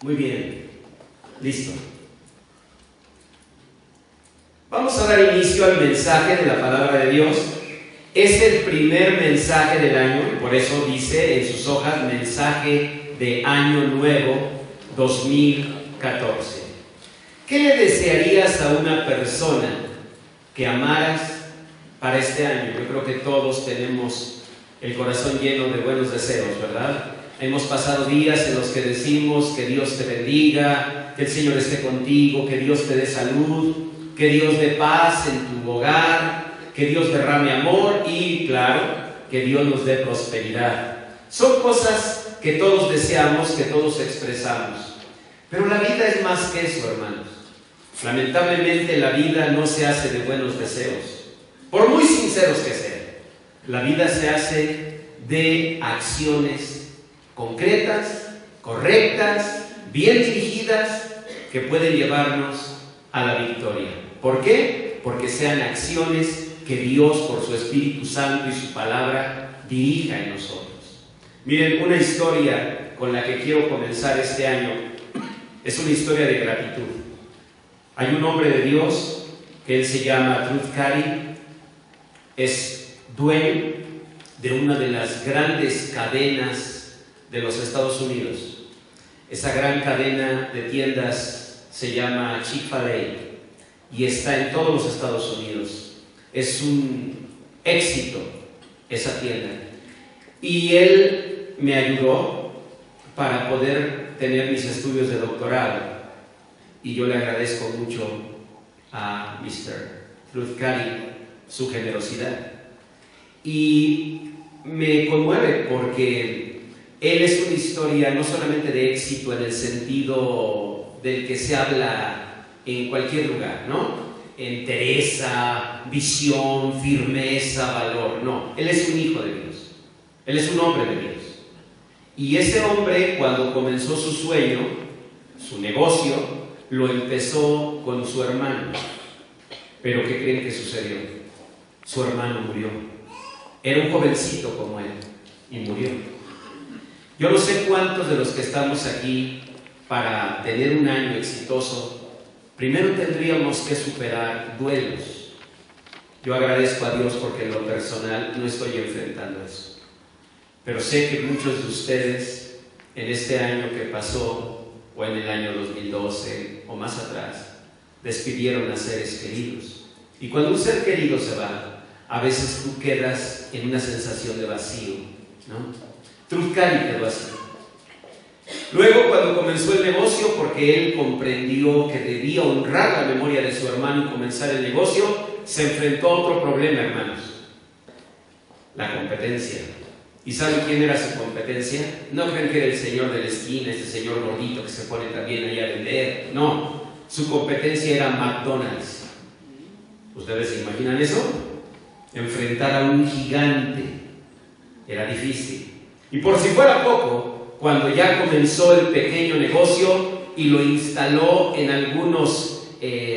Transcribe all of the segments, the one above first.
Muy bien, listo. Vamos a dar inicio al mensaje de la palabra de Dios. Es el primer mensaje del año, y por eso dice en sus hojas mensaje de Año Nuevo 2014. ¿Qué le desearías a una persona que amaras para este año? Yo creo que todos tenemos el corazón lleno de buenos deseos, ¿verdad? Hemos pasado días en los que decimos que Dios te bendiga, que el Señor esté contigo, que Dios te dé salud, que Dios dé paz en tu hogar, que Dios derrame amor y, claro, que Dios nos dé prosperidad. Son cosas que todos deseamos, que todos expresamos. Pero la vida es más que eso, hermanos. Lamentablemente la vida no se hace de buenos deseos, por muy sinceros que sean. La vida se hace de acciones concretas, correctas, bien dirigidas, que pueden llevarnos a la victoria. ¿Por qué? Porque sean acciones que Dios, por su Espíritu Santo y su palabra, dirija en nosotros. Miren, una historia con la que quiero comenzar este año es una historia de gratitud. Hay un hombre de Dios que él se llama Truth Carey, es dueño de una de las grandes cadenas de los Estados Unidos. Esa gran cadena de tiendas se llama Chick-fil-A y está en todos los Estados Unidos. Es un éxito esa tienda. Y él me ayudó para poder tener mis estudios de doctorado. Y yo le agradezco mucho a Mr. Truth Carey su generosidad. Y me conmueve porque él es una historia no solamente de éxito en el sentido del que se habla en cualquier lugar, ¿no? Entereza, visión, firmeza, valor. No, él es un hijo de Dios. Él es un hombre de Dios. Y ese hombre, cuando comenzó su sueño, su negocio, lo empezó con su hermano. Pero ¿qué creen que sucedió? Su hermano murió. Era un jovencito como él y murió. Yo no sé cuántos de los que estamos aquí para tener un año exitoso, primero tendríamos que superar duelos. Yo agradezco a Dios porque en lo personal no estoy enfrentando eso. Pero sé que muchos de ustedes en este año que pasó, o en el año 2012 o más atrás, despidieron a seres queridos. Y cuando un ser querido se va, a veces tú quedas en una sensación de vacío, ¿no? Truth Carey quedó así. Luego, cuando comenzó el negocio, porque él comprendió que debía honrar la memoria de su hermano y comenzar el negocio, se enfrentó a otro problema, hermanos: la competencia. ¿Y saben quién era su competencia? No creen que era el señor de la esquina, este señor gordito que se pone también ahí a vender. No, su competencia era McDonald's. ¿Ustedes se imaginan eso? Enfrentar a un gigante era difícil. Y por si fuera poco, cuando ya comenzó el pequeño negocio y lo instaló en algunos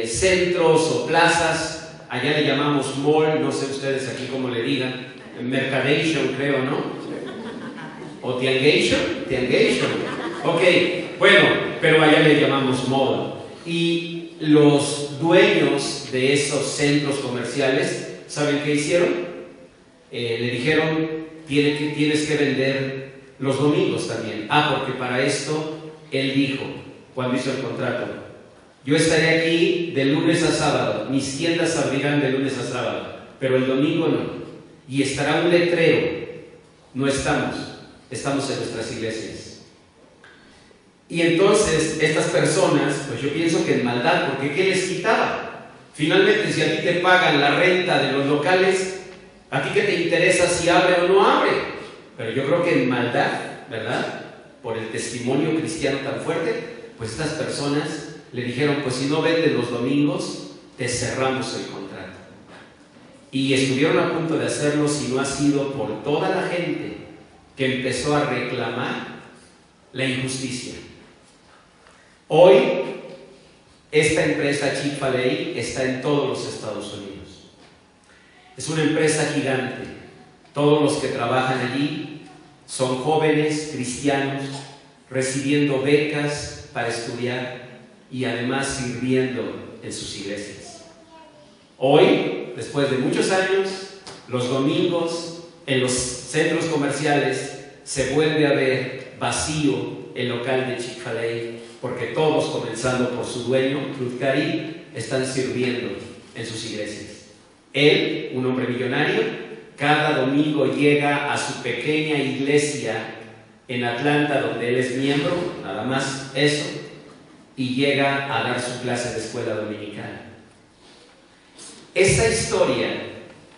centros o plazas, allá le llamamos mall, no sé ustedes aquí cómo le digan, mercadation creo, ¿no? ¿O tiangation? Tiangation. Ok, bueno, pero allá le llamamos mall. Y los dueños de esos centros comerciales, ¿saben qué hicieron? Le dijeron: tienes que vender los domingos también. Porque para esto él dijo, cuando hizo el contrato: yo estaré aquí de lunes a sábado, mis tiendas abrirán de lunes a sábado, pero el domingo no. Y estará un letrero: no estamos en nuestras iglesias. Y entonces estas personas, pues yo pienso que en maldad, porque ¿qué les quitaba? Finalmente, si a ti te pagan la renta de los locales, ¿a ti qué te interesa si abre o no abre? Pero yo creo que en maldad, ¿verdad? Por el testimonio cristiano tan fuerte, pues estas personas le dijeron: pues si no vendes los domingos, te cerramos el contrato. Y estuvieron a punto de hacerlo si no ha sido por toda la gente que empezó a reclamar la injusticia. Hoy, esta empresa Chick-fil-A está en todos los Estados Unidos. Es una empresa gigante. Todos los que trabajan allí son jóvenes cristianos recibiendo becas para estudiar y además sirviendo en sus iglesias. Hoy, después de muchos años, los domingos en los centros comerciales se vuelve a ver vacío el local de Chick-fil-A, porque todos, comenzando por su dueño, Ruth Cari, están sirviendo en sus iglesias. Él, un hombre millonario, cada domingo llega a su pequeña iglesia en Atlanta, donde él es miembro, nada más eso, y llega a dar su clase de escuela dominical. Esa historia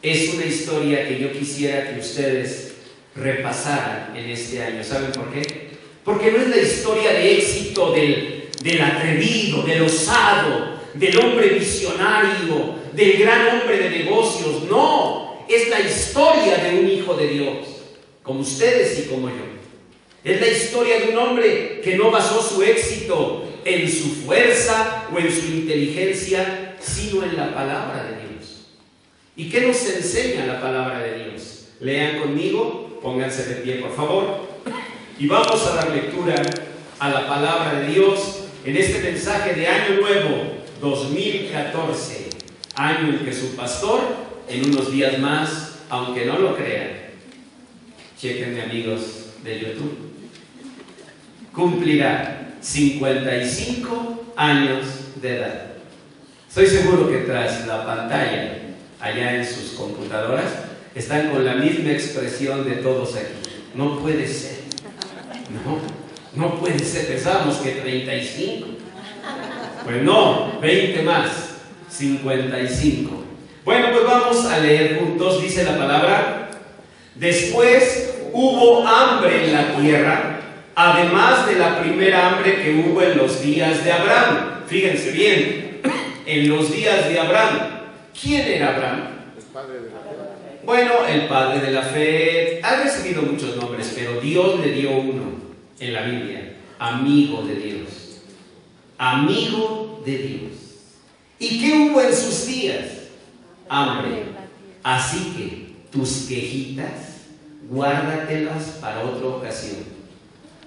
es una historia que yo quisiera que ustedes repasaran en este año. ¿Saben por qué? Porque no es la historia de éxito del atrevido, del osado, del hombre visionario, del gran hombre de negocios. No, es la historia de un hijo de Dios, como ustedes y como yo. Es la historia de un hombre que no basó su éxito en su fuerza o en su inteligencia, sino en la palabra de Dios. ¿Y qué nos enseña la palabra de Dios? Lean conmigo, pónganse de pie por favor, y vamos a dar lectura a la palabra de Dios en este mensaje de Año Nuevo 2014, año en que su pastor, en unos días más, aunque no lo crean, chequenme amigos de YouTube, cumplirá 55 años de edad. Estoy seguro que tras la pantalla, allá en sus computadoras, están con la misma expresión de todos aquí. No puede ser. No puede ser. Pensábamos que 35. Pues no, 20 más. 55. Bueno, pues vamos a leer juntos. Dice la palabra: después hubo hambre en la tierra, además de la primera hambre que hubo en los días de Abraham. Fíjense bien, en los días de Abraham. ¿Quién era Abraham? El padre de la fe. Bueno, el padre de la fe. Ha recibido muchos nombres, pero Dios le dio uno en la Biblia: amigo de Dios. Amigo de Dios. ¿Y qué hubo en sus días? Hambre. Así que tus quejitas, guárdatelas para otra ocasión.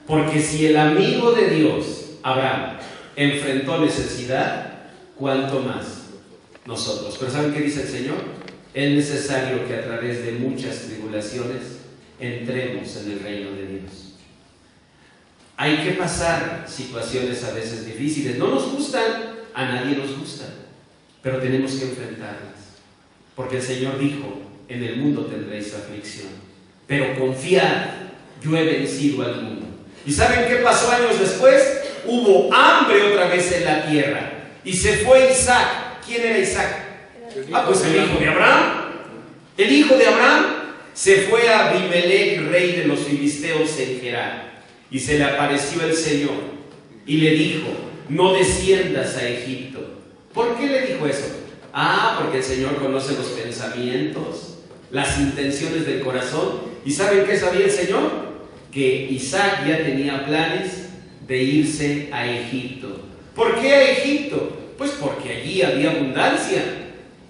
Porque si el amigo de Dios, Abraham, enfrentó necesidad, ¿cuánto más nosotros? Pero ¿saben qué dice el Señor? Es necesario que a través de muchas tribulaciones entremos en el reino de Dios. Hay que pasar situaciones a veces difíciles. No nos gustan, a nadie nos gustan, pero tenemos que enfrentarlas. Porque el Señor dijo: en el mundo tendréis aflicción, pero confiad, yo he vencido al mundo. ¿Y saben qué pasó años después? Hubo hambre otra vez en la tierra y se fue Isaac. ¿Quién era Isaac? Pues el hijo de Abraham. El hijo de Abraham se fue a Abimelech, rey de los filisteos, en Gerar, y se le apareció el Señor y le dijo: no desciendas a Egipto. ¿Por qué le dijo eso? Porque el Señor conoce los pensamientos, las intenciones del corazón. ¿Y saben qué sabía el Señor? Que Isaac ya tenía planes de irse a Egipto. ¿Por qué a Egipto? Pues porque allí había abundancia.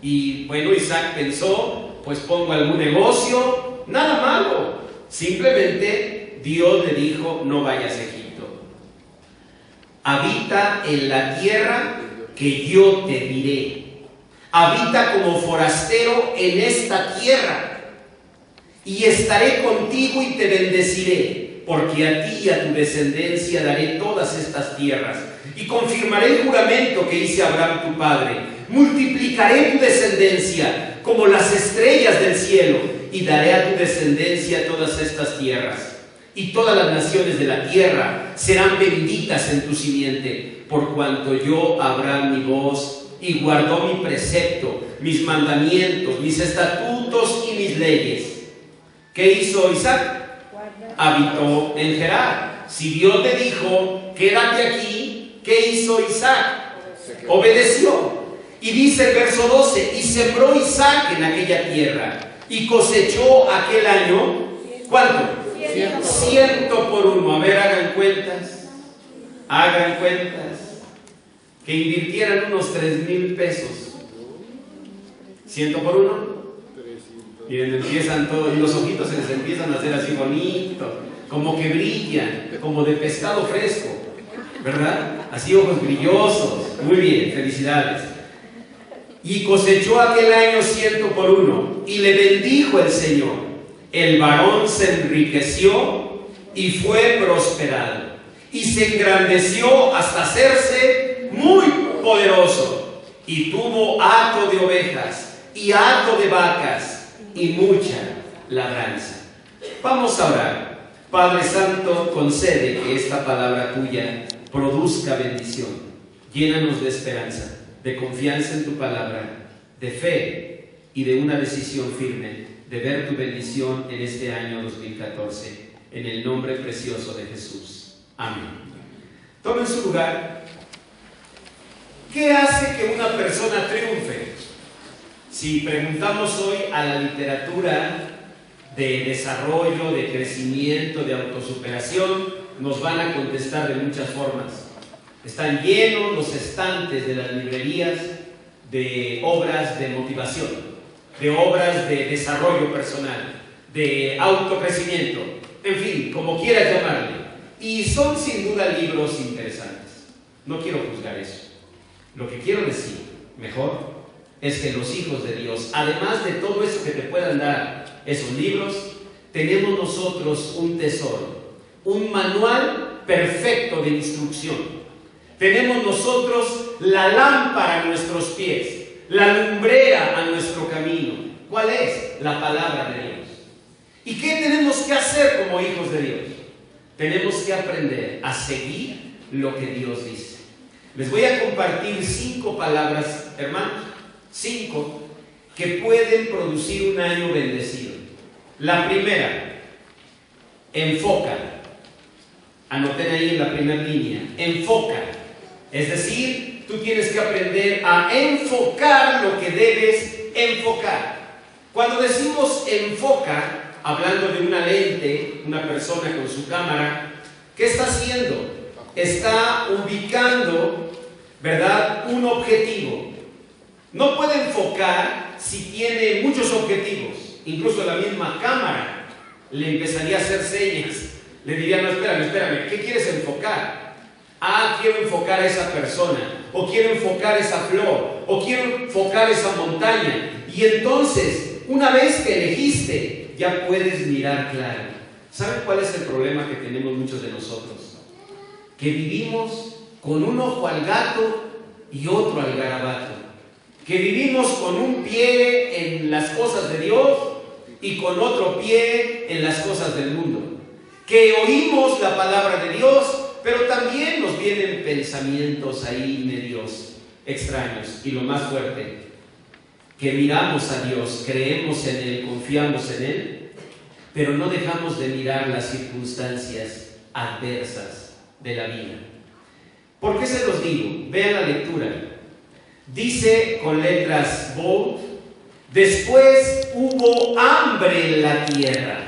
Y bueno, Isaac pensó: pues pongo algún negocio, nada malo. Simplemente Dios le dijo: no vayas a Egipto. Habita en la tierra que yo te diré. Habita como forastero en esta tierra, y estaré contigo y te bendeciré, porque a ti y a tu descendencia daré todas estas tierras, y confirmaré el juramento que hice a Abraham tu padre. Multiplicaré tu descendencia como las estrellas del cielo, y daré a tu descendencia todas estas tierras. Y todas las naciones de la tierra serán benditas en tu simiente, por cuanto yo, Abraham, mi voz, y guardó mi precepto, mis mandamientos, mis estatutos y mis leyes. ¿Qué hizo Isaac? Habitó en Gerar. Si Dios le dijo: quédate aquí, ¿qué hizo Isaac? Obedeció. Y dice el verso 12: y sembró Isaac en aquella tierra, y cosechó aquel año, ¿cuánto? 100 por 1. A ver, hagan cuentas. Que invirtieran unos 3,000 pesos. 100 por 1. Miren, empiezan todos, y los ojitos se les empiezan a hacer así bonitos, como que brillan, como de pescado fresco. ¿verdad? Así ojos brillosos. Muy bien, felicidades. Y cosechó aquel año 100 por 1, y le bendijo el Señor. El varón se enriqueció y fue prosperado, y se engrandeció hasta hacerse muy poderoso, y tuvo hato de ovejas y hato de vacas y mucha labranza. Vamos a orar. Padre Santo, concede que esta palabra tuya produzca bendición. Llénanos de esperanza, de confianza en tu palabra, de fe y de una decisión firme de ver tu bendición en este año 2014, en el nombre precioso de Jesús. Amén. Tomen su lugar. ¿Qué hace que una persona triunfe? Si preguntamos hoy a la literatura de desarrollo, de crecimiento, de autosuperación, nos van a contestar de muchas formas. Están llenos los estantes de las librerías de obras de motivación, de obras de desarrollo personal, de autocrecimiento, en fin, como quieras llamarle. Y son sin duda libros interesantes. No quiero juzgar eso. Lo que quiero decir, mejor, es que los hijos de Dios, además de todo eso que te puedan dar esos libros, tenemos nosotros un tesoro, un manual perfecto de instrucción. Tenemos nosotros la lámpara a nuestros pies, la lumbrera a nuestro camino. ¿Cuál es? La palabra de Dios. ¿Y qué tenemos que hacer como hijos de Dios? Tenemos que aprender a seguir lo que Dios dice. Les voy a compartir 5 palabras, hermanos, 5 que pueden producir un año bendecido. La primera, enfoca. Anoten ahí en la primera línea, enfoca. Es decir, tú tienes que aprender a enfocar lo que debes enfocar. Cuando decimos enfoca, hablando de una lente, una persona con su cámara, ¿qué está haciendo? Está ubicando, ¿verdad?, un objetivo. No puede enfocar si tiene muchos objetivos. Incluso la misma cámara le empezaría a hacer señas. Le diría, no, espérame, ¿qué quieres enfocar? Ah, quiero enfocar a esa persona, o quiero enfocar esa flor, o quiero enfocar esa montaña. Y entonces, una vez que elegiste, ya puedes mirar claro. ¿Saben cuál es el problema que tenemos muchos de nosotros? Que vivimos con un ojo al gato y otro al garabato. Que vivimos con un pie en las cosas de Dios y con otro pie en las cosas del mundo. Que oímos la palabra de Dios, pero también nos vienen pensamientos ahí medios extraños. Y lo más fuerte, que miramos a Dios, creemos en Él, confiamos en Él, pero no dejamos de mirar las circunstancias adversas de la vida. ¿Por qué se los digo? Vean la lectura. Dice con letras bold, después hubo hambre en la tierra.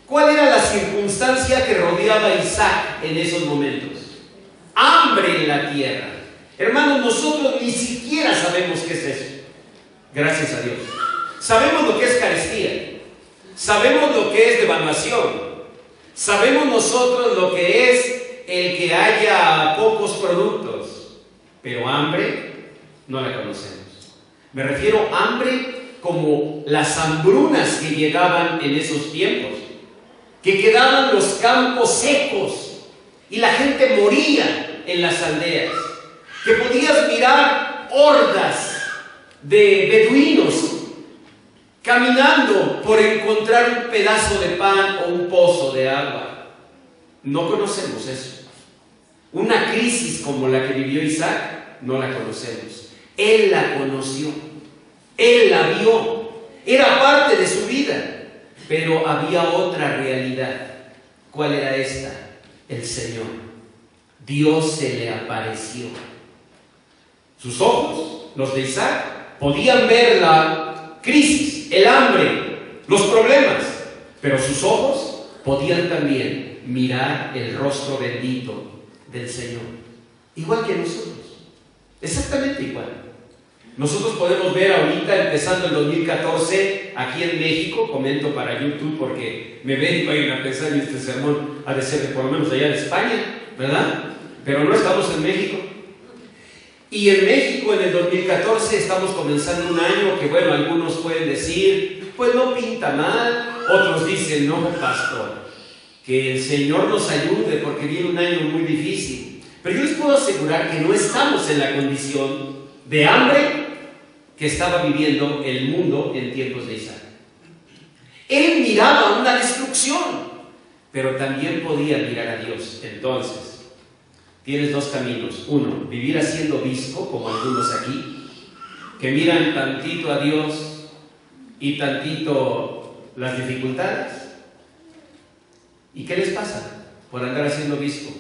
¿Cuál era la circunstancia que rodeaba a Isaac en esos momentos? Hambre en la tierra. Hermanos, nosotros ni siquiera sabemos qué es eso. Gracias a Dios. Sabemos lo que es carestía. Sabemos lo que es devaluación. Sabemos nosotros lo que es el que haya pocos productos. Pero hambre no la conocemos. Me refiero a hambre como las hambrunas que llegaban en esos tiempos. Que quedaban los campos secos y la gente moría en las aldeas. Que podías mirar hordas de beduinos caminando por encontrar un pedazo de pan o un pozo de agua. No conocemos eso. Una crisis como la que vivió Isaac, no la conocemos. Él la conoció, él la vio, era parte de su vida. Pero había otra realidad. ¿Cuál era esta? El Señor. Dios se le apareció. Sus ojos, los de Isaac, podían ver la crisis, el hambre, los problemas, pero sus ojos podían también mirar el rostro bendito del Señor. Igual que nosotros, exactamente igual. Nosotros podemos ver ahorita, empezando el 2014, aquí en México, comento para YouTube porque me ven y vayan a pensar en este sermón, ha de ser por lo menos allá de España. ¿verdad? Pero no estamos en México. Y en México en el 2014 estamos comenzando un año que, bueno, algunos pueden decir, pues no pinta mal, otros dicen, no, pastor, que el Señor nos ayude porque viene un año muy difícil. Pero yo les puedo asegurar que no estamos en la condición de hambre que estaba viviendo el mundo en tiempos de Isaac. Él miraba una destrucción, pero también podía mirar a Dios. Entonces, tienes dos caminos. Uno, vivir haciendo obispo, como algunos aquí, que miran tantito a Dios y tantito las dificultades. ¿Y qué les pasa por andar haciendo obispo?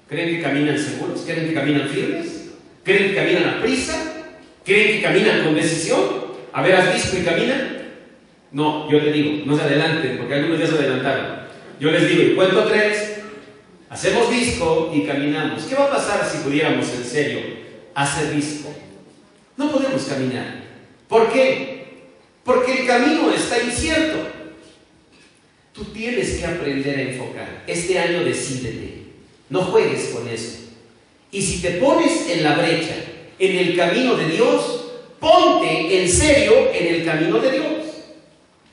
¿Creen que caminan seguros? ¿Creen que caminan firmes? ¿Creen que caminan a prisa? ¿Creen que caminan con decisión? A ver, ¿has visto y caminan? No, yo te digo, no se adelanten, porque algunos ya se adelantaron. Yo les digo, y cuento 3, hacemos disco y caminamos. ¿Qué va a pasar si pudiéramos en serio hacer disco? No podemos caminar. ¿Por qué? Porque el camino está incierto. Tú tienes que aprender a enfocar. Este año decídete. No juegues con eso. Y si te pones en la brecha, en el camino de Dios, ponte en serio en el camino de Dios.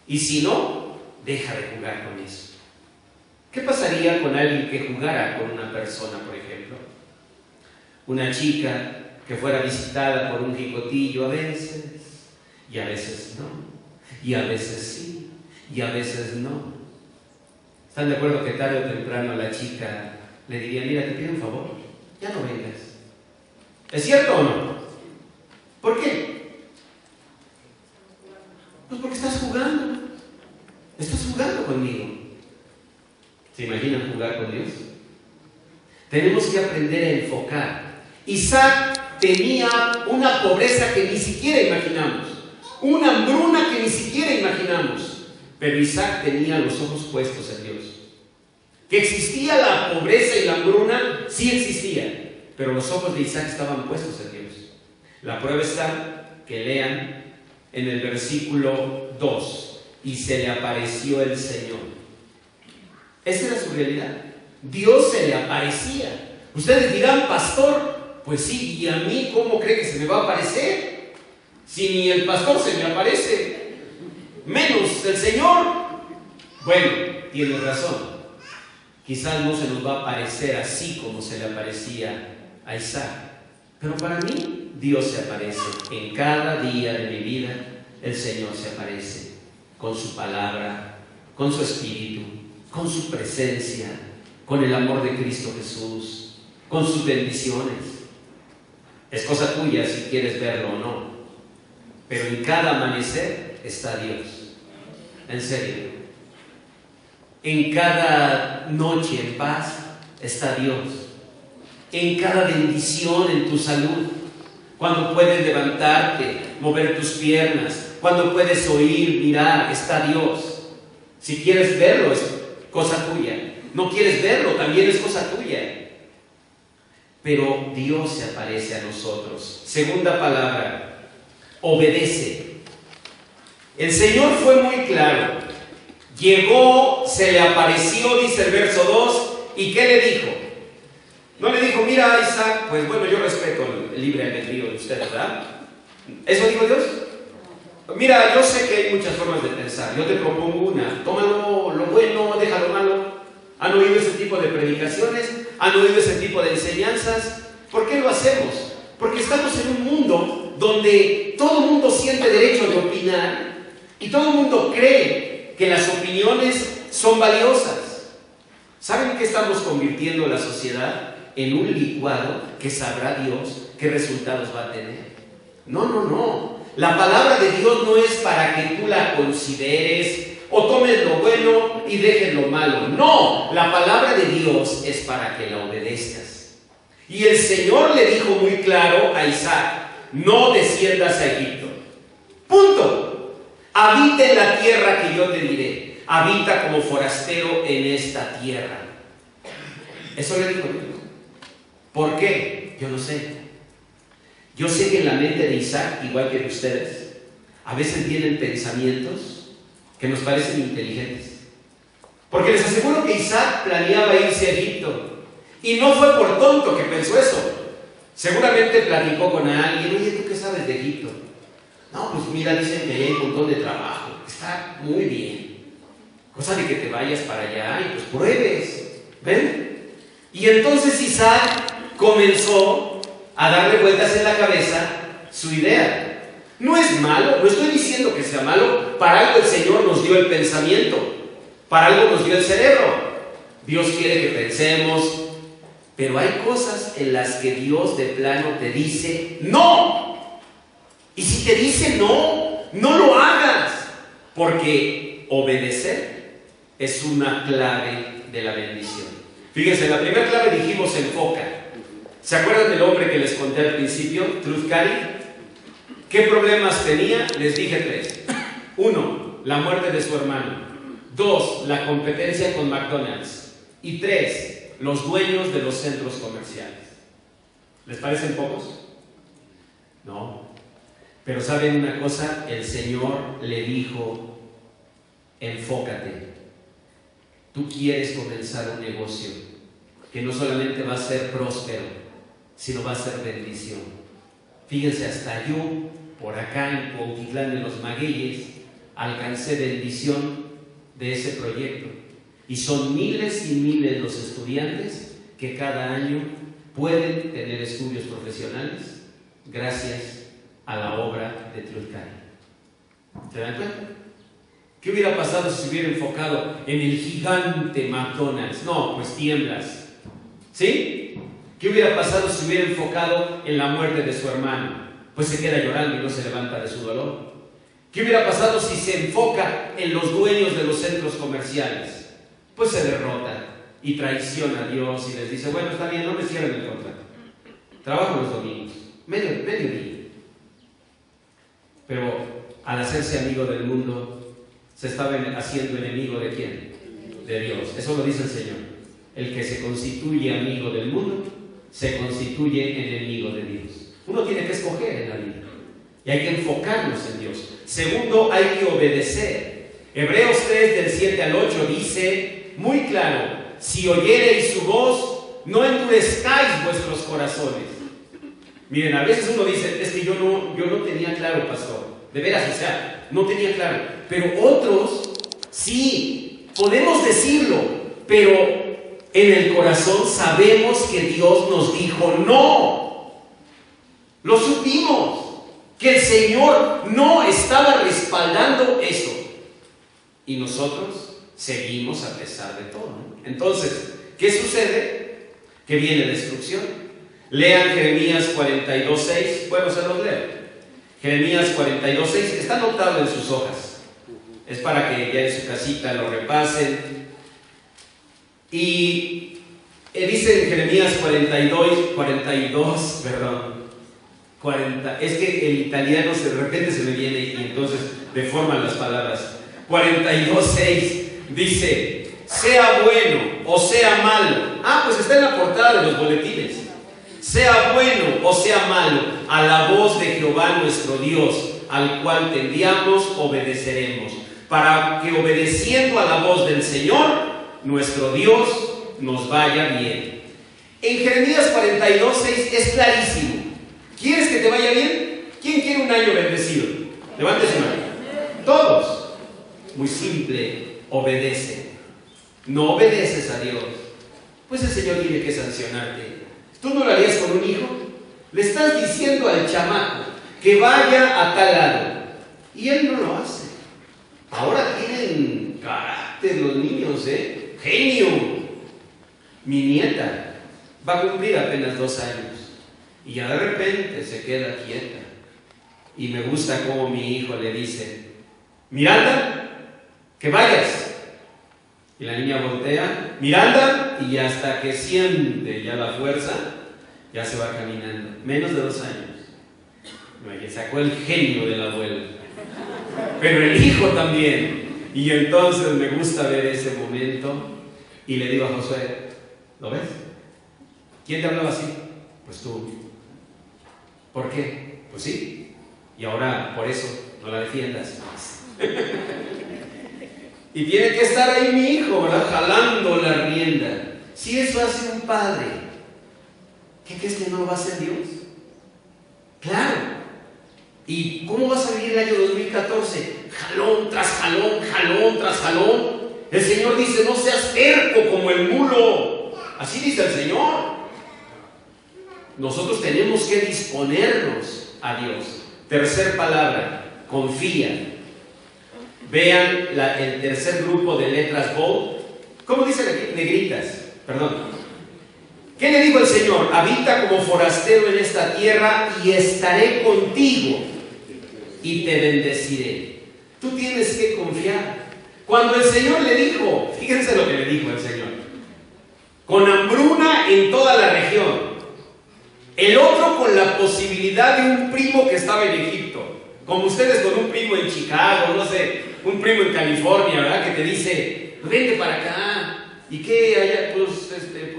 Y si no, deja de jugar con eso. ¿Qué pasaría con alguien que jugara con una persona, por ejemplo? Una chica que fuera visitada por un jicotillo a veces, y a veces no, y a veces sí, y a veces no. ¿Están de acuerdo que tarde o temprano la chica le diría, mira, te pido un favor, ya no vengas? ¿Es cierto o no? ¿Por qué? Pues porque estás jugando. Estás jugando conmigo. ¿Se imaginan jugar con Dios? Tenemos que aprender a enfocar. Isaac tenía una pobreza que ni siquiera imaginamos, una hambruna que ni siquiera imaginamos, pero Isaac tenía los ojos puestos en Dios. Que existía la pobreza y la hambruna, sí existía, pero los ojos de Isaac estaban puestos en Dios. La prueba está, que lean en el versículo 2, y se le apareció el Señor. Esa era su realidad. Dios se le aparecía. Ustedes dirán, pastor, pues sí, ¿y a mí cómo cree que se me va a aparecer? Si ni el pastor se me aparece, menos el Señor. Bueno, tiene razón. Quizás no se nos va a aparecer así como se le aparecía a Isaac. Pero para mí, Dios se aparece. En cada día de mi vida, el Señor se aparece con su palabra, con su espíritu, con su presencia, con el amor de Cristo Jesús, con sus bendiciones. Es cosa tuya si quieres verlo o no, pero en cada amanecer está Dios. En serio. En cada noche en paz está Dios. En cada bendición en tu salud, cuando puedes levantarte, mover tus piernas, cuando puedes oír, mirar, está Dios. Si quieres verlo es cosa tuya. No quieres verlo, también es cosa tuya. Pero Dios se aparece a nosotros. Segunda palabra, obedece. El Señor fue muy claro. Llegó, se le apareció, dice el verso 2, ¿y qué le dijo? No le dijo, mira Isaac, pues bueno, yo respeto el libre albedrío de usted, ¿verdad? ¿Eso dijo Dios? Mira, yo sé que hay muchas formas de pensar, yo te propongo una, tómalo lo bueno, déjalo malo. ¿Han oído ese tipo de predicaciones? ¿Han oído ese tipo de enseñanzas? ¿Por qué lo hacemos? Porque estamos en un mundo donde todo el mundo siente derecho de opinar y todo el mundo cree que las opiniones son valiosas. ¿Saben en qué estamos convirtiendo la sociedad? En un licuado que sabrá Dios qué resultados va a tener. No. La palabra de Dios no es para que tú la consideres o tomes lo bueno y dejes lo malo. No, la palabra de Dios es para que la obedezcas. Y el Señor le dijo muy claro a Isaac, no desciendas a Egipto. Punto. Habita en la tierra que yo te diré. Habita como forastero en esta tierra. Eso le dijo Dios. ¿Por qué? Yo no sé. Yo sé que en la mente de Isaac, igual que de ustedes, a veces vienen pensamientos que nos parecen inteligentes. Porque les aseguro que Isaac planeaba irse a Egipto. Y no fue por tonto que pensó eso. Seguramente platicó con alguien, oye, ¿tú qué sabes de Egipto? No, pues mira, dicen que hay un montón de trabajo, está muy bien. Cosa de que te vayas para allá y pues pruebes. ¿Ven? Y entonces Isaac comenzó a darle vueltas en la cabeza su idea. No es malo, no estoy diciendo que sea malo. Para algo el Señor nos dio el pensamiento, para algo nos dio el cerebro. Dios quiere que pensemos, pero hay cosas en las que Dios de plano te dice ¡no! Y si te dice no, no lo hagas, porque obedecer es una clave de la bendición. Fíjense, la primera clave dijimos enfoca. ¿Se acuerdan del hombre que les conté al principio, Truth Cari? ¿Qué problemas tenía? Les dije 3. 1, la muerte de su hermano. 2, la competencia con McDonald's. Y 3, los dueños de los centros comerciales. ¿Les parecen pocos? No. Pero ¿saben una cosa? El Señor le dijo, enfócate. Tú quieres comenzar un negocio que no solamente va a ser próspero, sino va a ser bendición. Fíjense, hasta yo, por acá en Cuautitlán de los Magueyes, alcancé bendición de ese proyecto. Y son miles y miles los estudiantes que cada año pueden tener estudios profesionales gracias a la obra de Truth Cari. ¿Se dan cuenta? ¿Qué hubiera pasado si se hubiera enfocado en el gigante McDonald's? No, pues tiemblas. ¿Sí? ¿Qué hubiera pasado si se hubiera enfocado en la muerte de su hermano? Pues se queda llorando y no se levanta de su dolor. ¿Qué hubiera pasado si se enfoca en los dueños de los centros comerciales? Pues se derrota y traiciona a Dios y les dice, bueno, está bien, no me cierren el contrato. Trabajo los domingos, medio día. Pero al hacerse amigo del mundo, se estaba haciendo enemigo ¿de quién? De Dios. Eso lo dice el Señor. El que se constituye amigo del mundo, se constituye enemigo de Dios. Uno tiene que escoger en la vida. Y hay que enfocarnos en Dios. Segundo, hay que obedecer. Hebreos 3, del 7 al 8, dice muy claro, si oyereis su voz, no endurezcáis vuestros corazones. Miren, a veces uno dice, es que yo no tenía claro, pastor. De veras, o sea, no tenía claro. Pero otros, sí, podemos decirlo, pero en el corazón sabemos que Dios nos dijo no. Lo supimos. Que el Señor no estaba respaldando eso. Y nosotros seguimos a pesar de todo, ¿no? Entonces, ¿qué sucede? Que viene destrucción. Lean Jeremías 42:6. Bueno, se los leo. Jeremías 42:6. Está anotado en sus hojas. Es para que ya en su casita lo repasen. Y dice en Jeremías 42, perdón. 40, es que el italiano de repente se me viene y entonces deforman las palabras. 42:6 dice, sea bueno o sea malo. Pues está en la portada de los boletines. Sea bueno o sea malo, a la voz de Jehová nuestro Dios, al cual tendríamos, obedeceremos, para que obedeciendo a la voz del Señor, nuestro Dios, nos vaya bien. En Jeremías 42:6 es clarísimo. ¿Quieres que te vaya bien? ¿Quién quiere un año bendecido? Levante su mano. Todos. Muy simple, obedece. No obedeces a Dios, pues el Señor tiene que sancionarte. ¿Tú no lo harías con un hijo? Le estás diciendo al chamaco que vaya a tal lado y él no lo hace. Ahora tienen carácter los niños, genio. Mi nieta va a cumplir apenas 2 años. Y ya de repente se queda quieta. Y me gusta cómo mi hijo le dice, Miranda, que vayas. Y la niña voltea, Miranda, y hasta que siente ya la fuerza, ya se va caminando. Menos de 2 años. Que sacó el genio del abuelo. Pero el hijo también. Y entonces me gusta ver ese momento. Y le digo a Josué, ¿lo ves? ¿Quién te hablaba así? Pues tú. ¿Por qué? Pues sí. Y ahora, por eso, no la defiendas más. Y tiene que estar ahí mi hijo, ¿verdad? Jalando la rienda. Si eso hace un padre, ¿qué crees que no lo va a hacer Dios? Claro. ¿Y cómo vas a vivir el año 2014? Jalón tras jalón, jalón tras jalón. El Señor dice, no seas terco como el mulo. Así dice el Señor. Nosotros tenemos que disponernos a Dios. Tercer palabra, confía. Vean el tercer grupo de letras bold. ¿Cómo dice aquí? Negritas, perdón. ¿Qué le dijo el Señor? Habita como forastero en esta tierra y estaré contigo y te bendeciré. Tú tienes que confiar. Cuando el Señor le dijo, fíjense lo que le dijo el Señor, con hambruna en toda la región, el otro con la posibilidad de un primo que estaba en Egipto, como ustedes con un primo en Chicago, no sé, un primo en California, ¿verdad? Que te dice, vente para acá. ¿Y qué allá? Pues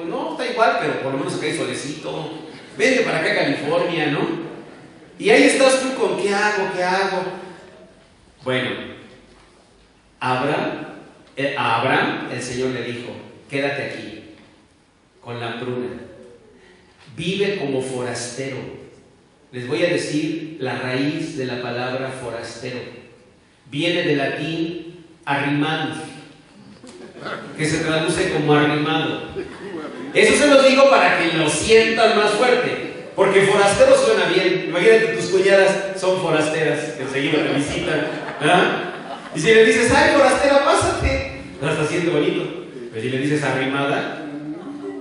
no, está igual, pero por lo menos acá hay solecito. Vente para acá a California, ¿no? Y ahí estás tú con, ¿qué hago? ¿Qué hago? Bueno, a Abraham el Señor le dijo, quédate aquí, con la hambruna. Vive como forastero. Les voy a decir la raíz de la palabra forastero. Viene del latín arrimados, que se traduce como arrimado. Eso se los digo para que lo sientan más fuerte, porque forastero suena bien. Imagínate que tus cuñadas son forasteras, que enseguida te visitan, ¿verdad? Y si le dices, ay, forastera, pásate, no está siendo bonito. Pero si le dices arrimada,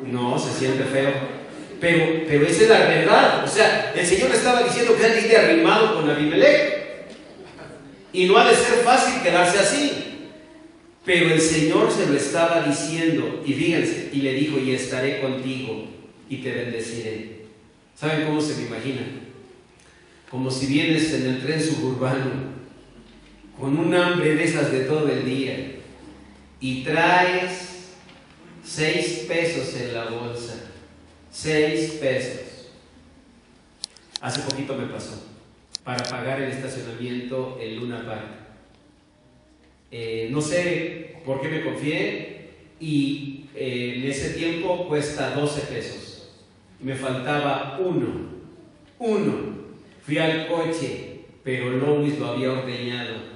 no, se siente feo. Pero esa es la verdad. O sea, el Señor le estaba diciendo que él vive arrimado con Abimelech. Y no ha de ser fácil quedarse así. Pero el Señor se lo estaba diciendo. Y fíjense, y le dijo, y estaré contigo y te bendeciré. ¿Saben cómo se me imagina? Como si vienes en el tren suburbano con un hambre de esas de todo el día y traes 6 pesos en la bolsa. 6 pesos. Hace poquito me pasó para pagar el estacionamiento en Luna Park. No sé por qué me confié y en ese tiempo cuesta 12 pesos. Me faltaba uno. Fui al coche, pero Lois lo había ordeñado.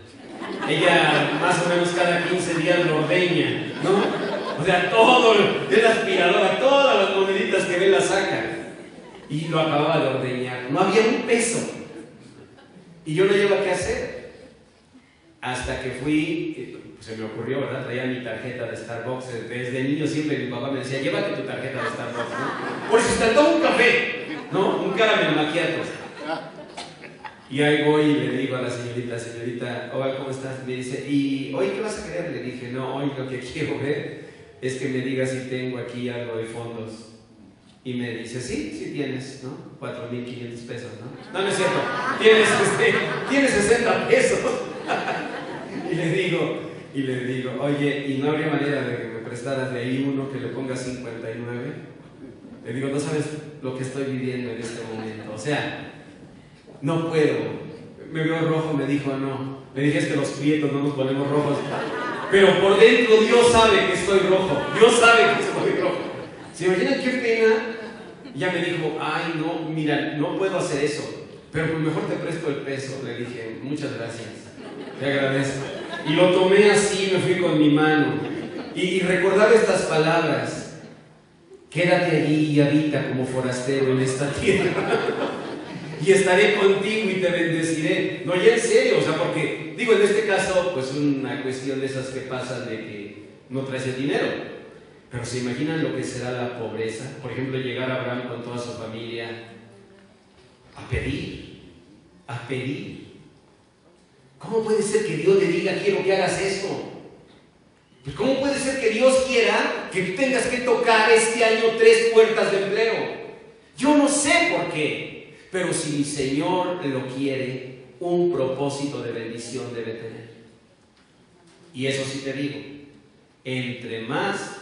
Ella más o menos cada 15 días lo ordeña, ¿no? O sea, todo, de la aspiradora, todas las moneditas que ve las saca. Y lo acababa de ordeñar. No había un peso. Y yo no llevaba qué hacer. Hasta que fui, se me ocurrió, ¿verdad? Traía mi tarjeta de Starbucks. Desde niño siempre mi papá me decía, llévate tu tarjeta de Starbucks, ¿no? Por si te toma un café, ¿no? Un caramel macchiato. Y ahí voy y le digo a la señorita, hola, ¿cómo estás? Me dice, y hoy, ¿qué vas a querer? Le dije, no, hoy lo que quiero ver es que me digas si tengo aquí algo de fondos. Y me dice, sí tienes, ¿no? 4,500 pesos, ¿no? No es cierto, tienes 60 pesos. y le digo, oye, ¿y no habría manera de que me prestaras de ahí uno que le ponga 59? Le digo, no sabes lo que estoy viviendo en este momento. O sea, no puedo. Me veo rojo, me dijo, no. Le dije, es que los prietos no nos ponemos rojos. Pero por dentro Dios sabe que estoy rojo. Dios sabe que estoy rojo. ¿Se imaginan qué pena? Ya me dijo, ay, no, mira, no puedo hacer eso. Pero pues mejor te presto el peso. Le dije, muchas gracias. Te agradezco. Y lo tomé así, me fui con mi mano. Y recordar estas palabras. Quédate allí y habita como forastero en esta tierra. Y estaré contigo y te bendeciré. No, ya en serio, o sea, porque, digo, en este caso, pues una cuestión de esas que pasan de que no traes el dinero. Pero ¿se imaginan lo que será la pobreza? Por ejemplo, llegar a Abraham con toda su familia a pedir. ¿Cómo puede ser que Dios le diga, quiero que hagas eso? Pues ¿cómo puede ser que Dios quiera que tú tengas que tocar este año 3 puertas de empleo? Yo no sé por qué. Pero si mi Señor lo quiere, un propósito de bendición debe tener. Y eso sí te digo, entre más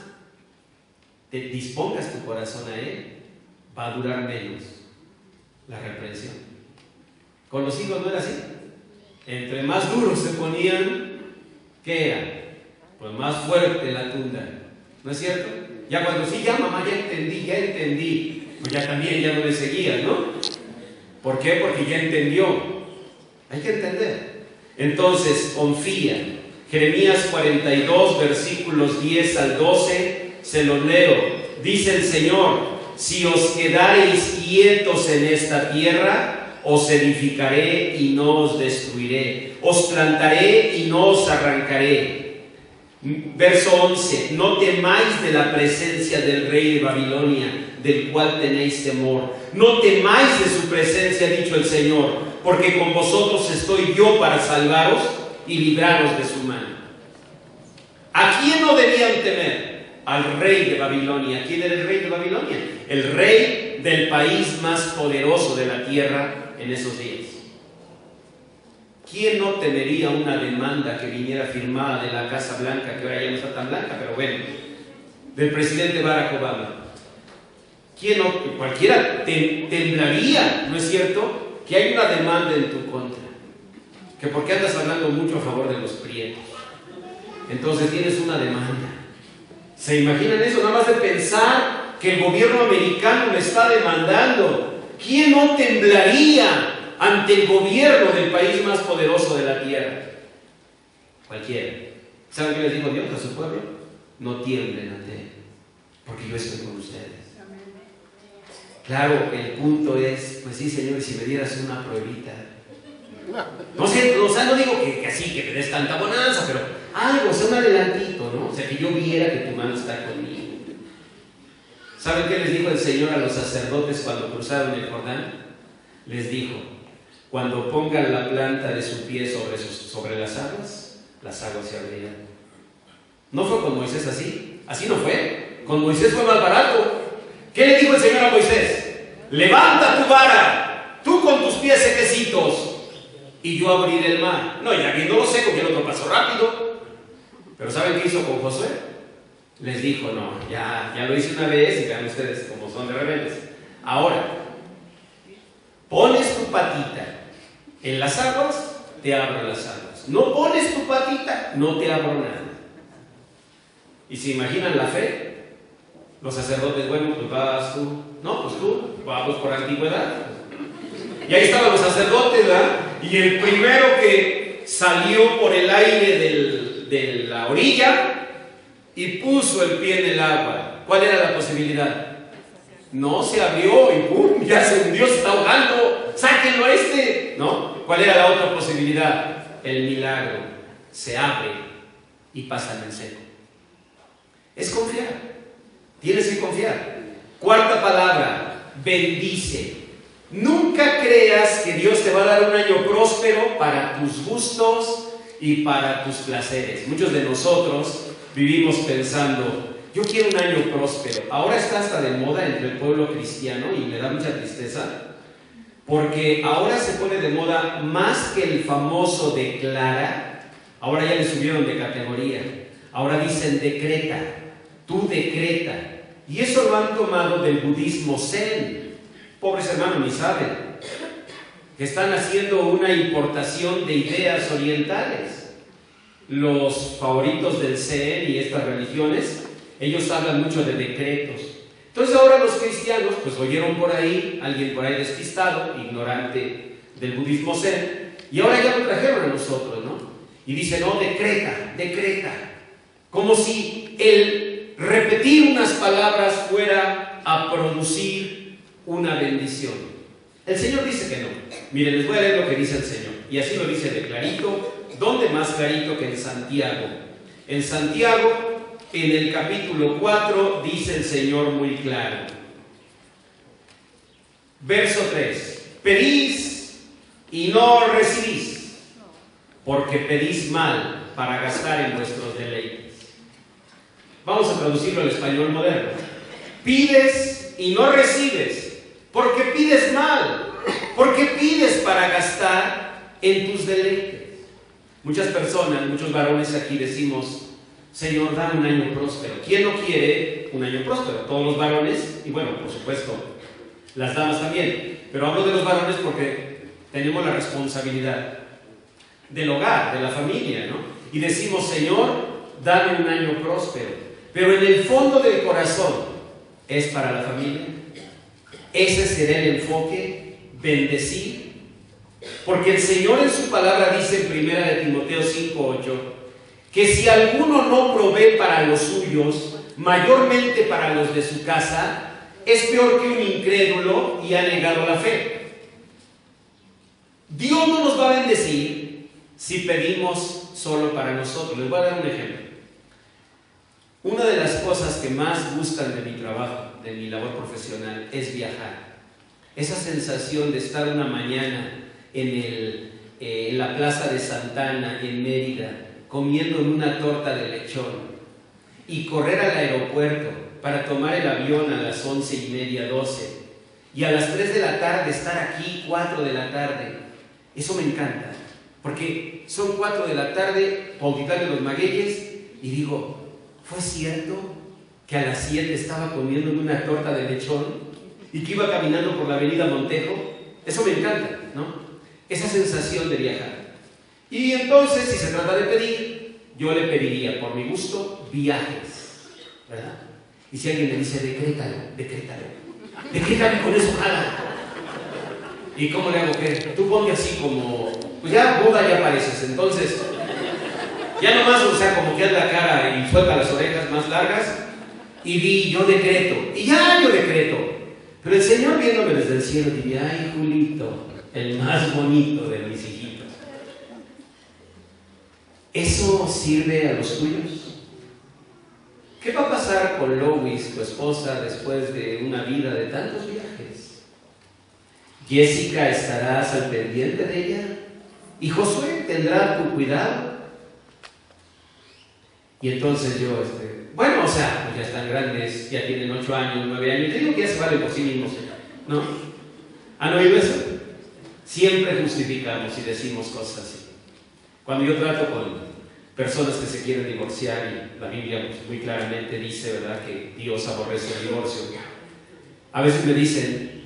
te dispongas tu corazón a Él, va a durar menos la reprensión. Con los hijos no era así. Entre más duros se ponían, ¿qué era? Pues más fuerte la tunda. ¿No es cierto? Ya cuando sí, ya mamá, ya entendí, pues ya también ya no le seguías, ¿no? ¿Por qué? Porque ya entendió. Hay que entender. Entonces, confía. Jeremías 42, versículos 10 al 12, se los leo. Dice el Señor: si os quedareis quietos en esta tierra, os edificaré y no os destruiré. Os plantaré y no os arrancaré. Verso 11: no temáis de la presencia del rey de Babilonia, del cual tenéis temor. No temáis de su presencia, ha dicho el Señor, porque con vosotros estoy yo para salvaros y libraros de su mano. ¿A quién no debían temer? Al rey de Babilonia. ¿Quién era el rey de Babilonia? El rey del país más poderoso de la tierra en esos días. ¿Quién no temería una demanda que viniera firmada de la Casa Blanca, que ahora ya no está tan blanca, pero bueno, del presidente Barack Obama? ¿Quién no? Cualquiera temblaría, ¿no es cierto?, que hay una demanda en tu contra. Que porque andas hablando mucho a favor de los prietos, entonces tienes una demanda. ¿Se imaginan eso? Nada más de pensar que el gobierno americano le está demandando. ¿Quién no temblaría ante el gobierno del país más poderoso de la tierra? Cualquiera. ¿Saben qué les dijo Dios a su pueblo? No tiemblen ante él, porque yo estoy con ustedes. Claro, el punto es, pues sí, Señor, si me dieras una pruebita. No sé, o sea, no digo que así, que me des tanta bonanza, pero algo, o sea, un adelantito, ¿no? O sea, que yo viera que tu mano está conmigo. ¿Saben qué les dijo el Señor a los sacerdotes cuando cruzaron el Jordán? Les dijo: cuando pongan la planta de su pie sobre las aguas se abrirán. ¿No fue con Moisés así? Así no fue. Con Moisés fue más barato. ¿Qué le dijo el Señor a Moisés? Levanta tu vara, tú con tus pies sequecitos, y yo abriré el mar. No, ya viéndolo seco, que el otro pasó rápido. Pero ¿saben qué hizo con Josué? Les dijo: no, ya lo hice una vez, y vean ustedes cómo son de rebeldes. Ahora, pones tu patita en las aguas, te abro las aguas. No pones tu patita, no te abro nada. ¿Y se imaginan la fe? Los sacerdotes: bueno, pues vas tú. No, pues tú, vamos por antigüedad. Y ahí estaban los sacerdotes, ¿verdad? Y el primero que salió por el aire de la orilla y puso el pie en el agua, ¿cuál era la posibilidad? No, se abrió y ¡pum! Ya se hundió, se está ahogando. ¡Sáquenlo a este! ¿No? ¿Cuál era la otra posibilidad? El milagro. Se abre y pasa en el seco. Es confiar. Tienes que confiar. Cuarta palabra: bendice. Nunca creas que Dios te va a dar un año próspero para tus gustos y para tus placeres. Muchos de nosotros vivimos pensando: yo quiero un año próspero. Ahora está hasta de moda entre el pueblo cristiano y me da mucha tristeza, porque ahora se pone de moda más que el famoso declara. Ahora ya le subieron de categoría. Ahora dicen decreta. Tú decreta. Y eso lo han tomado del budismo zen. Pobres hermanos, ni saben que están haciendo una importación de ideas orientales. Los favoritos del zen y estas religiones, ellos hablan mucho de decretos. Entonces ahora los cristianos pues oyeron por ahí, alguien por ahí despistado, ignorante del budismo zen, y ahora ya lo trajeron a nosotros, ¿no? Y dicen: no, decreta, decreta. Como si el repetir unas palabras fuera a producir una bendición. El Señor dice que no. Miren, les voy a leer lo que dice el Señor, y así lo dice de clarito. ¿Dónde más clarito que en Santiago? En Santiago, en el capítulo 4, dice el Señor muy claro. Verso 3: pedís y no recibís, porque pedís mal para gastar en vuestros deleites. Vamos a traducirlo al español moderno. Pides y no recibes, porque pides mal, porque pides para gastar en tus deleites. Muchas personas, muchos varones aquí decimos: Señor, dame un año próspero. ¿Quién no quiere un año próspero? Todos los varones, y bueno, por supuesto, las damas también. Pero hablo de los varones porque tenemos la responsabilidad del hogar, de la familia, ¿no? Y decimos: Señor, dame un año próspero. pero en el fondo del corazón es para la familia. Ese será el enfoque, bendecir. Porque el Señor en su palabra dice en 1 de Timoteo 5:8 que si alguno no provee para los suyos, mayormente para los de su casa, es peor que un incrédulo y ha negado la fe. Dios no nos va a bendecir si pedimos solo para nosotros. Les voy a dar un ejemplo. Una de las cosas que más gustan de mi trabajo, de mi labor profesional, es viajar. Esa sensación de estar una mañana en la Plaza de Santana, en Mérida, comiendo una torta de lechón y correr al aeropuerto para tomar el avión a las 11:30, 12, y a las 3 de la tarde estar aquí, 4 de la tarde. Eso me encanta, porque son 4 de la tarde, Cuautitlán de los Magueyes, y digo, ¿fue cierto que a las 7 estaba comiendo una torta de lechón y que iba caminando por la avenida Montejo? Eso me encanta, ¿no? Esa sensación de viajar. Y entonces, si se trata de pedir, yo le pediría, por mi gusto, viajes, ¿verdad? Y si alguien me dice, decrétalo con eso, jala. ¿Y cómo le hago qué? Tú ponte así como, pues ya Buda ya pareces, entonces, ya nomás, o sea, como que haz la cara y suelta las orejas más largas, y di, yo decreto, y ya yo decreto. Pero el Señor viéndome desde el cielo diría, ay, Julito, el más bonito de mis hijitos. ¿Eso sirve a los tuyos? ¿Qué va a pasar con Lois, tu esposa, después de una vida de tantos viajes? ¿Jessica, estarás al pendiente de ella? ¿Y Josué tendrá tu cuidado? Y entonces yo, bueno, o sea, pues ya están grandes, ya tienen 8 años, 9 años, te digo que ya se valen por sí mismos, ¿no? ¿Han oído eso? Siempre justificamos y decimos cosas así. Cuando yo trato con personas que se quieren divorciar, y la Biblia pues, muy claramente dice, ¿verdad?, que Dios aborrece el divorcio. A veces me dicen,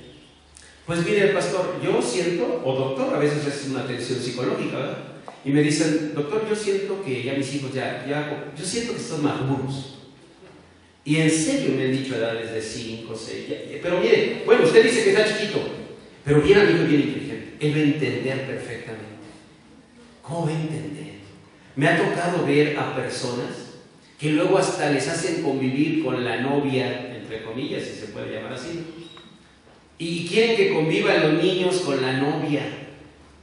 pues mire, pastor, yo siento, o doctor, a veces es una atención psicológica, ¿verdad? Y me dicen, doctor, yo siento que ya mis hijos yo siento que están maduros. Y en serio me han dicho edades de 5, 6, pero mire, bueno, usted dice que está chiquito, pero bien a mi hijo, bien inteligente. Él va a entender perfectamente. ¿Cómo va a entender? Me ha tocado ver a personas que luego hasta les hacen convivir con la novia, entre comillas, si se puede llamar así, y quieren que convivan los niños con la novia.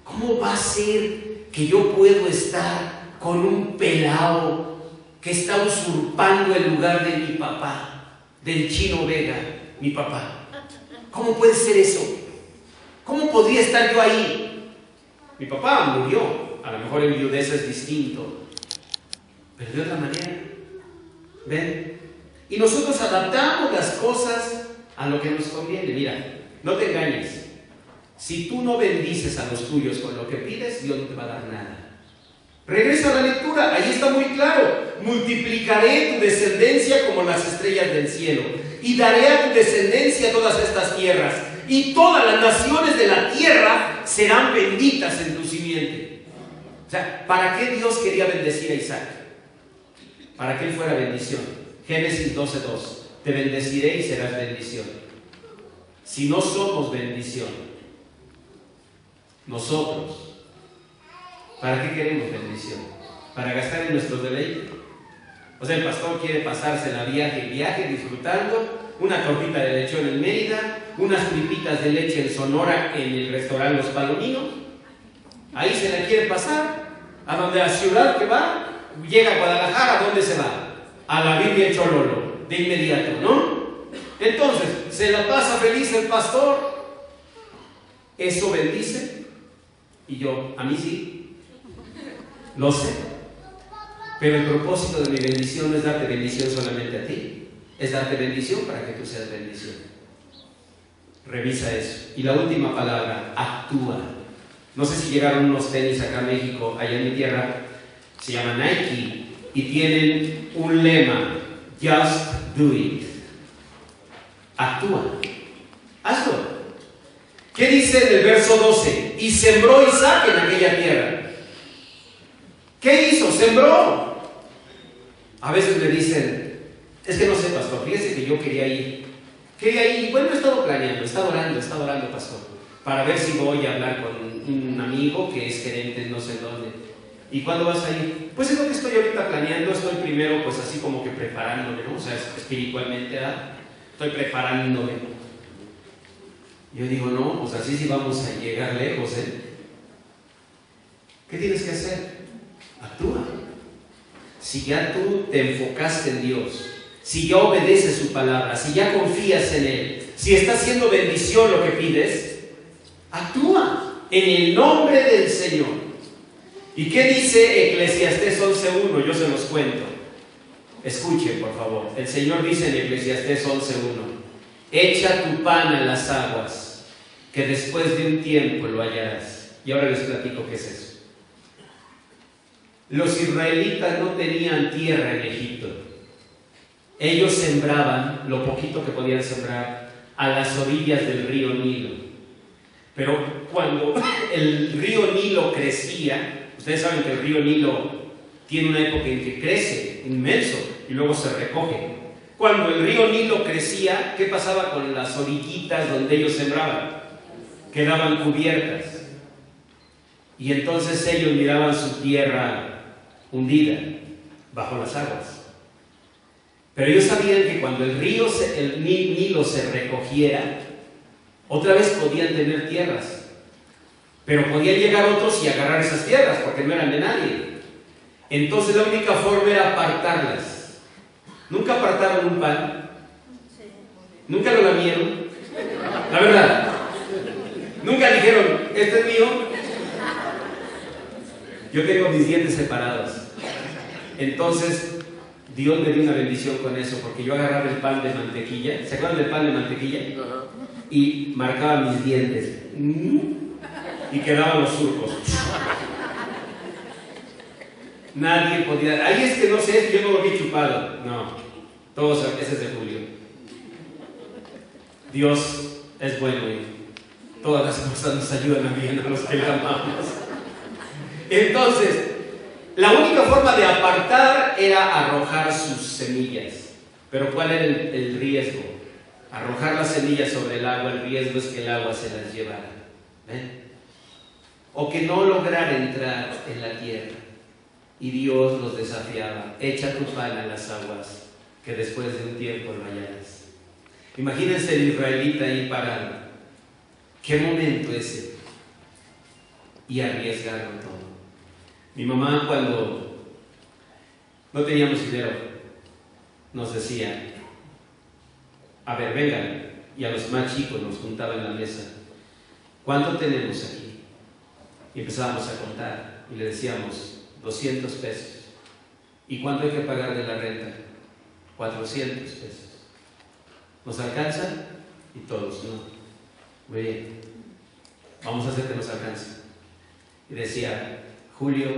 ¿Cómo va a ser que yo puedo estar con un pelado que está usurpando el lugar de mi papá, del Chino Vega, mi papá? ¿Cómo puede ser eso? ¿Cómo podría estar yo ahí? Mi papá murió. A lo mejor en viudez es distinto, pero de otra manera. ¿Ven? Y nosotros adaptamos las cosas a lo que nos conviene. Mira, no te engañes. Si tú no bendices a los tuyos con lo que pides, Dios no te va a dar nada. Regresa a la lectura, ahí está muy claro. Multiplicaré tu descendencia como las estrellas del cielo, y daré a tu descendencia todas estas tierras, y todas las naciones de la tierra serán benditas en tu simiente. O sea, ¿para qué Dios quería bendecir a Isaac? Para que él fuera bendición. Génesis 12:2. Te bendeciré y serás bendición. Si no somos bendición, nosotros, ¿para qué queremos bendición? ¿Para gastar en nuestros deleites? O sea, el pastor quiere pasarse la viaje, disfrutando una tortita de lechón en Mérida, unas tripitas de leche en Sonora en el restaurante Los Palominos. Ahí se la quiere pasar. A donde la ciudad que va, llega a Guadalajara, ¿a dónde se va? A la Biblia Chololo, de inmediato, ¿no? Entonces, se la pasa feliz el pastor. ¿Eso bendice? Y yo, a mí sí, lo sé. Pero el propósito de mi bendición no es darte bendición solamente a ti, es darte bendición para que tú seas bendición. Revisa eso. Y la última palabra, actúa. No sé si llegaron unos tenis acá a México, allá en mi tierra, se llama Nike, y tienen un lema, just do it. Actúa, hazlo. ¿Qué dice en el verso 12? Y sembró Isaac en aquella tierra. ¿Qué hizo? Sembró. A veces me dicen, Es que no sé, pastor, fíjese que yo quería ir. Y bueno, he estado planeando, he estado orando, pastor, para ver si voy a hablar con un amigo que es gerente no sé dónde. ¿Y cuándo vas a ir? Pues es lo que estoy ahorita planeando. Estoy primero pues así como que preparándome, ¿no? O sea, espiritualmente, ¿verdad? Estoy preparándome. Yo digo, no, pues así sí vamos a llegar lejos, ¿eh? ¿Qué tienes que hacer? Actúa. Si ya tú te enfocaste en Dios, si ya obedeces su palabra, si ya confías en Él, si está haciendo bendición lo que pides, actúa en el nombre del Señor. ¿Y qué dice Eclesiastés 11.1? Yo se los cuento. Escuchen, por favor. El Señor dice en Eclesiastés 11.1: echa tu pan a las aguas, que después de un tiempo lo hallarás. Y ahora les platico qué es eso. Los israelitas no tenían tierra en Egipto. Ellos sembraban lo poquito que podían sembrar a las orillas del río Nilo. Pero cuando el río Nilo crecía, ustedes saben que el río Nilo tiene una época en que crece inmenso y luego se recoge. Cuando el río Nilo crecía, ¿qué pasaba con las orillitas donde ellos sembraban? Quedaban cubiertas. Y entonces ellos miraban su tierra hundida bajo las aguas. Pero ellos sabían que cuando el Nilo se recogiera, otra vez podían tener tierras. Pero podían llegar otros y agarrar esas tierras, porque no eran de nadie. Entonces la única forma era apartarlas. ¿Nunca apartaron un pan? ¿Nunca lo lamieron? La verdad. ¿Nunca dijeron, este es mío? Yo tengo mis dientes separados. Entonces Dios me dio una bendición con eso, porque yo agarraba el pan de mantequilla. ¿Se acuerdan del pan de mantequilla? Y marcaba mis dientes. Y quedaban los surcos. Nadie podía. Ahí es que no sé, yo no lo vi chupado. No, todos, ese es de Julio. Dios es bueno y todas las cosas nos ayudan a bien a los que le amamos. Entonces, la única forma de apartar era arrojar sus semillas. Pero ¿cuál era el riesgo? Arrojar las semillas sobre el agua, el riesgo es que el agua se las llevara. ¿Ven? O que no lograra entrar en la tierra. Y Dios los desafiaba: echa tu pan a las aguas, que después de un tiempo lo hallarás. Imagínense el israelita ahí parado. ¿Qué momento ese? Y arriesgaron todo. Mi mamá, cuando no teníamos dinero, nos decía: a ver, vengan. Y a los más chicos nos juntaba en la mesa: ¿cuánto tenemos aquí? Y empezábamos a contar y le decíamos: 200 pesos. ¿Y cuánto hay que pagar de la renta? 400 pesos. ¿Nos alcanza? Y todos, no. Muy bien, vamos a hacer que nos alcance. Y decía: Julio,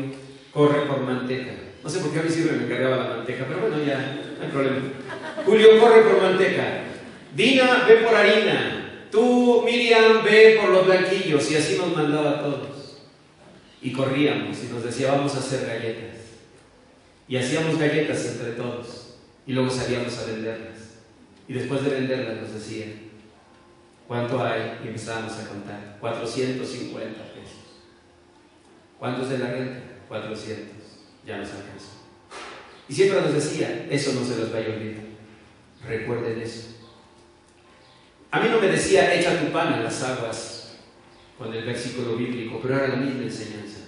corre por manteca. No sé por qué a mí siempre me encargaba la manteca, pero bueno, ya, no hay problema. Julio, corre por manteca. Dina, ve por harina. Tú, Miriam, ve por los blanquillos. Y así nos mandaba a todos. Y corríamos y nos decía: vamos a hacer galletas. Y hacíamos galletas entre todos. Y luego salíamos a venderlas. Y después de venderlas nos decía: ¿cuánto hay? Y empezábamos a contar: 450 pesos. ¿Cuánto es de la renta? 400. Ya nos alcanzó. Y siempre nos decía: eso no se los vaya a olvidar. Recuerden eso. A mí no me decía: echa tu pan a las aguas con el versículo bíblico, pero era la misma enseñanza.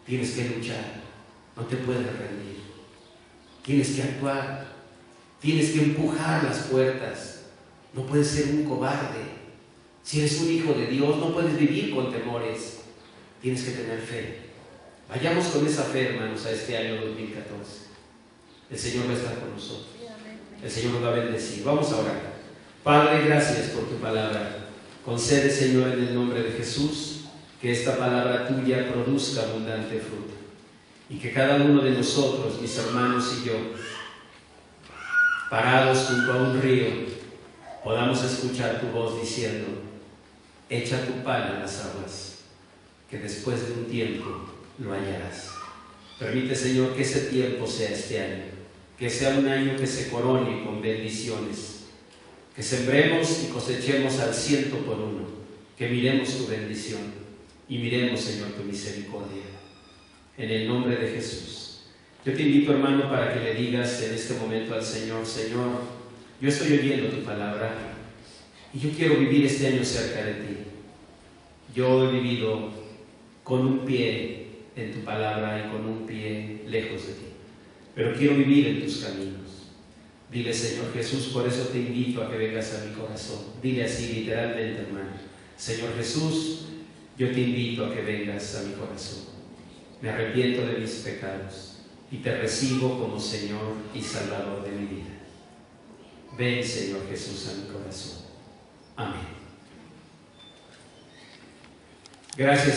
Tienes que luchar, no te puedes rendir. Tienes que actuar, tienes que empujar las puertas. No puedes ser un cobarde. Si eres un hijo de Dios, no puedes vivir con temores. Tienes que tener fe. Vayamos con esa fe, hermanos, a este año 2014. El Señor va a estar con nosotros. El Señor nos va a bendecir. Vamos a orar. Padre, gracias por tu palabra. Concede, Señor, en el nombre de Jesús, que esta palabra tuya produzca abundante fruto. Y que cada uno de nosotros, mis hermanos y yo, parados junto a un río, podamos escuchar tu voz diciendo: echa tu pan a las aguas, que después de un tiempo lo hallarás. Permite, Señor, que ese tiempo sea este año. que sea un año que se corone con bendiciones, que sembremos y cosechemos al 100 por uno, que miremos tu bendición y miremos, Señor, tu misericordia. En el nombre de Jesús. Yo te invito, hermano, para que le digas en este momento al Señor: Señor, yo estoy oyendo tu palabra y yo quiero vivir este año cerca de ti. Yo he vivido con un pie en tu palabra y con un pie lejos de ti, pero quiero vivir en tus caminos. Dile: Señor Jesús, por eso te invito a que vengas a mi corazón. Dile así literalmente, hermano: Señor Jesús, yo te invito a que vengas a mi corazón. Me arrepiento de mis pecados y te recibo como Señor y Salvador de mi vida. Ven, Señor Jesús, a mi corazón. Amén. Gracias.